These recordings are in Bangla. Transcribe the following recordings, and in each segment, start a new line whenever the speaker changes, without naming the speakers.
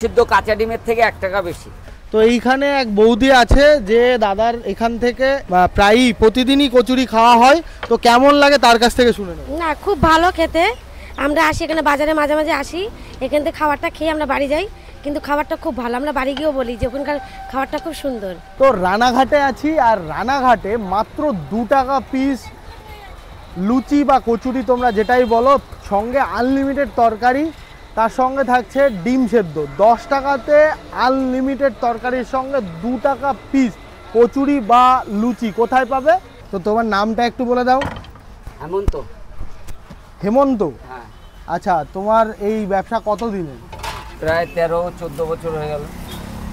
সিদ্ধ কাঁচা ডিমের থেকে 1 টাকা বেশি।
তো এইখানে এক বৌদি আছে যে দাদার এখান থেকে প্রায়ই প্রতিদিনই কচুরি খাওয়া হয়। তো কেমন লাগে তার কাছ থেকে শুনে নেব।
না, খুব ভালো খেতে। আমরা আসি এখানে বাজারে মাঝে মাঝে আসি, এখান থেকে খাবারটা খেয়ে আমরা বাড়ি যাই, কিন্তু খাবারটা খুব ভালো। আমরা বাড়ি গিয়েও বলি যে ওখানকার খাবারটা খুব সুন্দর।
তো রানাঘাটে আছি, আর রানাঘাটে মাত্র 2 টাকা পিস লুচি বা কচুরি তোমরা যেটাই বলো, সঙ্গে আনলিমিটেড তরকারি, তার সঙ্গে থাকছে ডিম সেদ্ধ। 10 টাকাতে আনলিমিটেড তরকারির সঙ্গে 2 টাকা পিস কচুরি বা লুচি কোথায় পাবে? তো তোমার নামটা একটু বলে দাও।
হেমন্ত।
হেমন্ত?
হ্যাঁ।
আচ্ছা, তোমার এই ব্যবসা কত দিনের?
প্রায় 13-14 বছর হয়ে গেল।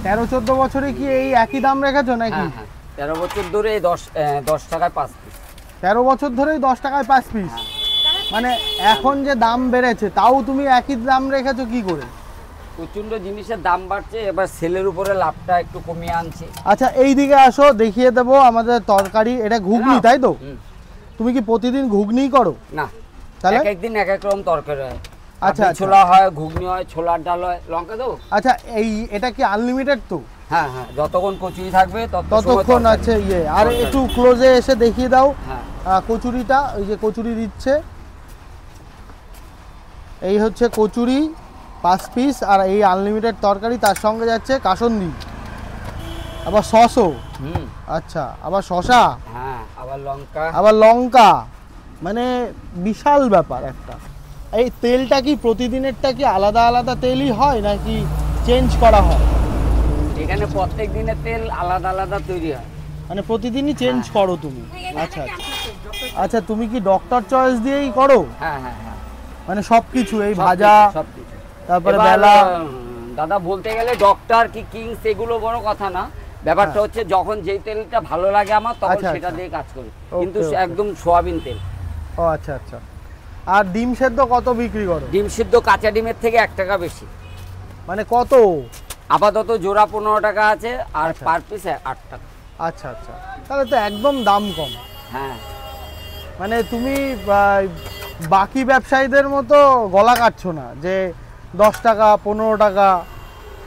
13-14 বছরে কি এই একই দাম রেখেছো নাকি?
হ্যাঁ, 13 বছর ধরে 10 টাকায় 5 পিস।
13 বছর ধরেই 10 টাকায় 5 পিস? মানে এখন যে দাম বেড়েছে তাও তুমি একই দাম রেখেছো কি করে?
প্রচন্ড জিনিসের দাম বাড়ছে, এবার সেলের উপরে লাভটা একটু কমিয়ে আনছে।
আচ্ছা, এই দিকে আসো, দেখিয়ে দেবো আমাদের তরকারি। এটা ঘুগনি তাই তো? তুমি কি প্রতিদিন ঘুগনিই করো?
না,
তাহলে
একদিন এক এক রকম তরকারি হয়।
আচ্ছা,
ছোলা হয়, ঘুগনি হয়, ছোলার ডাল হয়, লঙ্কা দেবো।
আচ্ছা, এটা কি আনলিমিটেড তো?
হ্যাঁ হ্যাঁ, যতক্ষণ কচুরি থাকবে
ততক্ষণ আছে ইয়ে। আর একটু ক্লোজে এসে দেখিয়ে দাও।
হ্যাঁ,
কচুরিটা, ওই যে কচুরি দিচ্ছে, এই হচ্ছে কচুরি 5 পিস, আর এই আনলিমিটেড তরকারি, তার সঙ্গে যাচ্ছে কাসন্দি, আবার সসও। আচ্ছা, আবার শসা,
হ্যাঁ,
আবার লঙ্কা, মানে বিশাল ব্যাপার একটা। এই তেলটা কি প্রতিদিনেরটা কি আলাদা আলাদা তেলই হয় নাকি চেঞ্জ করা হয়?
এখানে প্রত্যেক দিনের তেল আলাদা আলাদা তৈরি হয়,
মানে প্রতিদিনই চেঞ্জ করো তুমি? আচ্ছা আচ্ছা আচ্ছা, তুমি কি ডক্টর চয়েস দিয়েই করো?
হ্যাঁ হ্যাঁ হ্যাঁ,
মানে সবকিছু, এই ভাজা
সবকিছু।
তারপরে বেলা?
দাদা, বলতে গেলে ডক্টর কি কিংস এগুলো বড় কথা না, ব্যাপারটা হচ্ছে যখন যেই তেলটা ভালো লাগে আমার তখন সেটা দিয়ে কাজ করি, কিন্তু একদম সোয়াবিন তেল।
ও আচ্ছা আচ্ছা। আর ডিম সেদ্ধ কত বিক্রি করো?
ডিম সিদ্ধ কাঁচা ডিমের থেকে 1 টাকা বেশি।
মানে কত?
আপাতত জোড়া 15 টাকা আছে, আর পার পিস 8 টাকা।
আচ্ছা আচ্ছা, তাহলে তো একদম দাম কম।
হ্যাঁ,
মানে তুমি বাকি ব্যবসায়ীদের মতো গলা কাটছো না যে 10 টাকা 15 টাকা,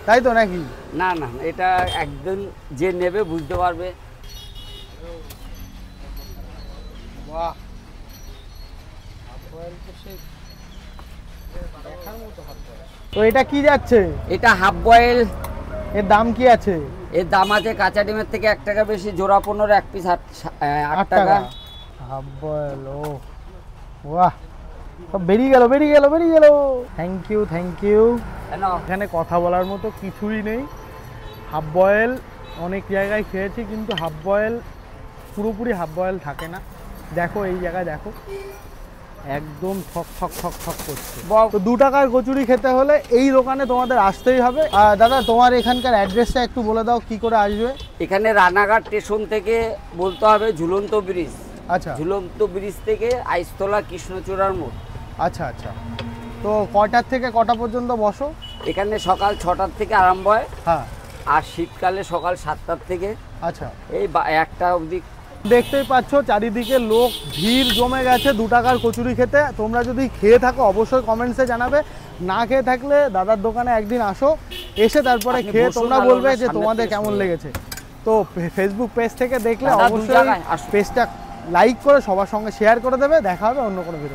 তাই তো নাকি?
না না, এটা একদম যে নেবে বুঝতে পারবে।
বাহ, তো এটা কি যাচ্ছে?
এটা হাফ বয়েল।
এর দাম কি আছে?
এর দাম আছে কাঁচা ডিমের থেকে 1 টাকা বেশি, জোড়া 15, 1 পিস 8 টাকা।
হাফ বয়েল, ও বাহ, সব বেরিয়ে গেল বেরিয়ে গেল বেরিয়ে গেল। Thank you thank you. এখানে কথা বলার মতো কিছুই নেই। হাফ বয়েল অনেক জায়গায় খেয়েছি, কিন্তু হাফ বয়েল পুরোপুরি হাফ বয়েল থাকে না। দেখো এই জায়গায় দেখো, একদম ঠক ঠক ঠক ঠক করছে। তো 2 টাকার কচুরি খেতে হলে এই দোকানে তোমাদের আসতেই হবে। দাদা, তোমার এখানকার অ্যাড্রেসটা একটু বলে দাও, কি করে আসবে?
এখানে রানাঘাট স্টেশন থেকে বলতে হবে ঝুলন্ত ব্রিজ।
আচ্ছা,
ঝুলন্ত ব্রিজ থেকে আইসতলা কৃষ্ণচূড়ার মোড়।
আচ্ছা আচ্ছা। তো কয়টার থেকে কটা পর্যন্ত বসো?
এখানে সকাল 6টার থেকে আরম্ভ হয়।
হ্যাঁ।
আর শীতকালে সকাল 7টার থেকে
আচ্ছা,
এই 1টা অবধি।
দেখতেই পাচ্ছ চারিদিকে লোক ভিড় জমে গেছে 2 টাকার কচুরি খেতে। তোমরা যদি খেয়ে থাকো অবশ্যই কমেন্টসে জানাবে। না খেয়ে থাকলে দাদার দোকানে একদিন আসো, এসে তারপরে খেয়ে তোমরা বলবে যে তোমাদের কেমন লেগেছে। তো ফেসবুক পেজ থেকে দেখলে অবশ্যই পেজটা লাইক করে সবার সঙ্গে শেয়ার করে দেবে। দেখা হবে অন্য কোনো ভিডিও।